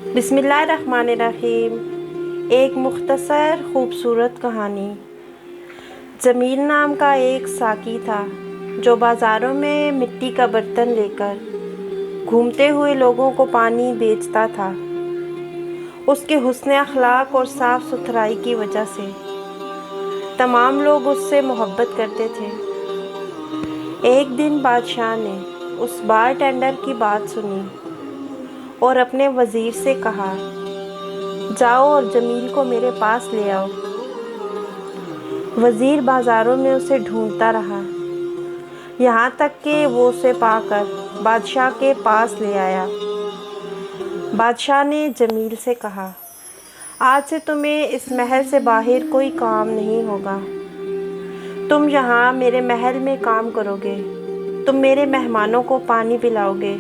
बिस्मिल्लाहिर्रहमानिर्रहीम। एक मुख्तसर खूबसूरत कहानी। जमील नाम का एक साकी था जो बाज़ारों में मिट्टी का बर्तन लेकर घूमते हुए लोगों को पानी बेचता था। उसके हुस्न अखलाक और साफ़ सुथराई की वजह से तमाम लोग उससे मोहब्बत करते थे। एक दिन बादशाह ने उस बार टेंडर की बात सुनी और अपने वज़ीर से कहा, जाओ और जमील को मेरे पास ले आओ। वज़ीर बाज़ारों में उसे ढूंढता रहा, यहाँ तक कि वो उसे पाकर बादशाह के पास ले आया। बादशाह ने जमील से कहा, आज से तुम्हें इस महल से बाहर कोई काम नहीं होगा। तुम यहाँ मेरे महल में काम करोगे। तुम मेरे मेहमानों को पानी पिलाओगे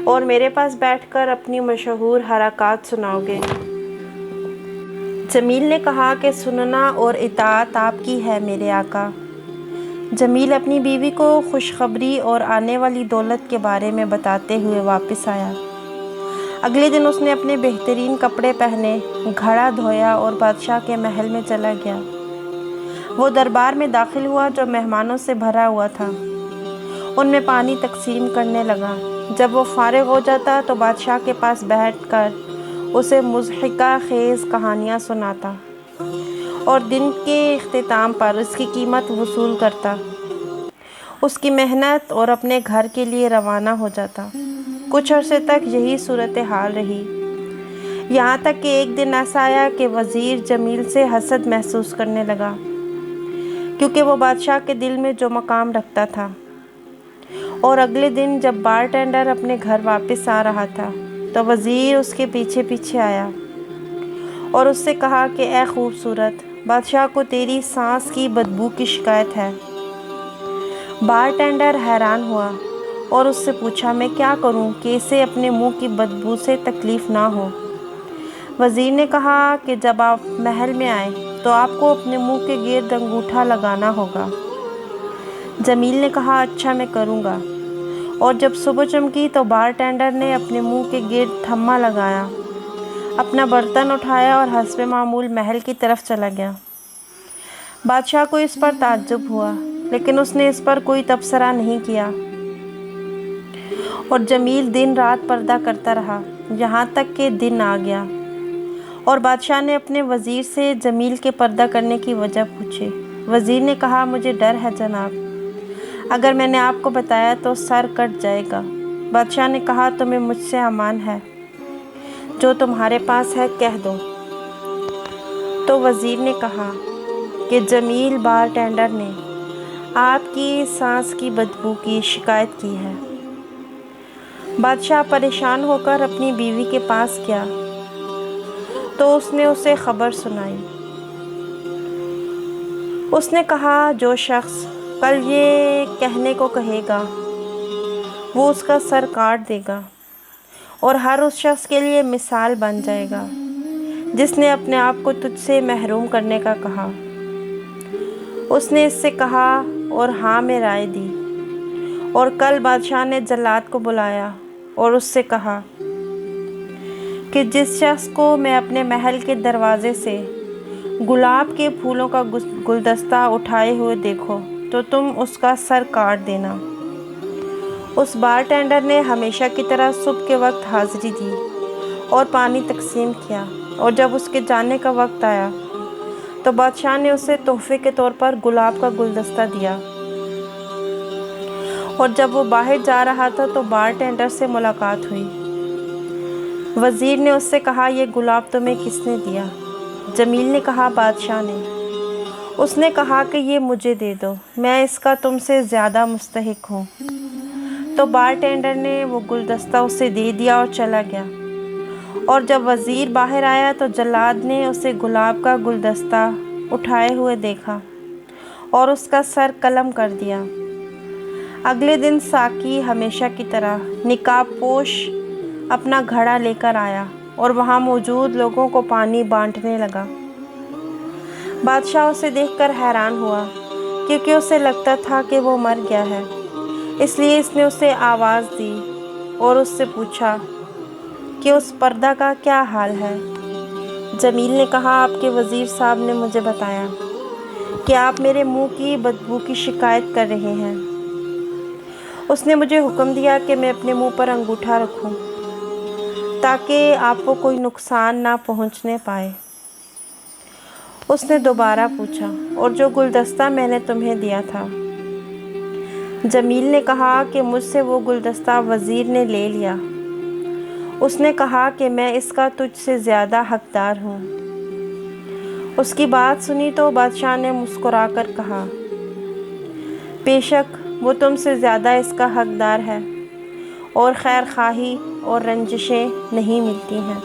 और मेरे पास बैठकर अपनी मशहूर हरकत सुनाओगे। जमील ने कहा कि सुनना और इताअत आपकी है मेरे आका। जमील अपनी बीवी को खुशखबरी और आने वाली दौलत के बारे में बताते हुए वापस आया। अगले दिन उसने अपने बेहतरीन कपड़े पहने, घड़ा धोया और बादशाह के महल में चला गया। वो दरबार में दाखिल हुआ जो मेहमानों से भरा हुआ था। उनमें पानी तकसीम करने लगा। जब वो फारिग हो जाता तो बादशाह के पास बैठकर उसे मुज़हिका खेज़ कहानियाँ सुनाता और दिन के इख्तिताम पर उसकी कीमत वसूल करता। उसकी मेहनत और अपने घर के लिए रवाना हो जाता। कुछ अरसे तक यही सूरत हाल रही, यहाँ तक कि एक दिन ऐसा आया कि वज़ीर जमील से हसद महसूस करने लगा, क्योंकि वो बादशाह के दिल में जो मकाम रखता था। और अगले दिन जब बार टेंडर अपने घर वापस आ रहा था तो वज़ीर उसके पीछे पीछे आया और उससे कहा कि ए खूबसूरत, बादशाह को तेरी सांस की बदबू की शिकायत है। बार टेंडर हैरान हुआ और उससे पूछा, मैं क्या करूं कि इसे अपने मुंह की बदबू से तकलीफ़ ना हो। वज़ीर ने कहा कि जब आप महल में आए तो आपको अपने मुंह के गिर्द अंगूठा लगाना होगा। जमील ने कहा, अच्छा मैं करूँगा। और जब सुबह चमकी तो बार टेंडर ने अपने मुंह के गिर्द थम्मा लगाया, अपना बर्तन उठाया और हस्बे मामूल महल की तरफ चला गया। बादशाह को इस पर ताज्जुब हुआ, लेकिन उसने इस पर कोई तबसरा नहीं किया और जमील दिन रात पर्दा करता रहा, यहाँ तक कि दिन आ गया। और बादशाह ने अपने वज़ीर से जमील के पर्दा करने की वजह पूछी। वज़ीर ने कहा, मुझे डर है जनाब, अगर मैंने आपको बताया तो सर कट जाएगा। बादशाह ने कहा, तुम्हें मुझसे अमान है, जो तुम्हारे पास है कह दो। तो वज़ीर ने कहा कि जमील बार टेंडर ने आपकी सांस की बदबू की शिकायत की है। बादशाह परेशान होकर अपनी बीवी के पास गया तो उसने उसे खबर सुनाई। उसने कहा, जो शख्स कल ये कहने को कहेगा वो उसका सर काट देगा और हर उस शख्स के लिए मिसाल बन जाएगा जिसने अपने आप को तुझसे महरूम करने का कहा। उसने इससे कहा और हाँ में राय दी। और कल बादशाह ने जल्लाद को बुलाया और उससे कहा कि जिस शख्स को मैं अपने महल के दरवाज़े से गुलाब के फूलों का गुलदस्ता उठाए हुए देखो तो तुम उसका सर काट देना। उस बार टेंडर ने हमेशा की तरह सुबह के वक्त हाज़िरी दी और पानी तकसीम किया। और जब उसके जाने का वक्त आया तो बादशाह ने उसे तोहफे के तौर पर गुलाब का गुलदस्ता दिया। और जब वो बाहर जा रहा था तो बार टेंडर से मुलाकात हुई। वज़ीर ने उससे कहा, ये गुलाब तुम्हें किसने दिया? जमील ने कहा, बादशाह ने। उसने कहा कि ये मुझे दे दो, मैं इसका तुमसे ज़्यादा मुस्तहिक हूँ। तो बार टेंडर ने वो गुलदस्ता उसे दे दिया और चला गया। और जब वज़ीर बाहर आया तो जल्लाद ने उसे गुलाब का गुलदस्ता उठाए हुए देखा और उसका सर कलम कर दिया। अगले दिन साकी हमेशा की तरह निकाब पोश अपना घड़ा लेकर आया और वहाँ मौजूद लोगों को पानी बांटने लगा। बादशाह उसे देखकर हैरान हुआ, क्योंकि उसे लगता था कि वो मर गया है। इसलिए इसने उसे आवाज़ दी और उससे पूछा کہ اس پردہ کا کیا حال ہے؟ جمیل نے کہا آپ کے وزیر صاحب نے مجھے بتایا کہ آپ میرے منہ کی بدبو کی شکایت کر رہے ہیں۔ اس نے مجھے حکم دیا کہ میں اپنے منہ پر انگوٹھا رکھوں تاکہ آپ کو کوئی نقصان نہ پہنچنے پائے۔ اس نے دوبارہ پوچھا، اور جو گلدستہ میں نے تمہیں دیا تھا؟ جمیل نے کہا کہ مجھ سے وہ گلدستہ وزیر نے لے لیا۔ اس نے کہا کہ میں اس کا تجھ سے زیادہ حقدار ہوں۔ اس کی بات سنی تو بادشاہ نے مسکرا کر کہا، بے شک وہ تم سے زیادہ اس کا حقدار ہے، اور خیر خواہی اور رنجشیں نہیں ملتی ہیں۔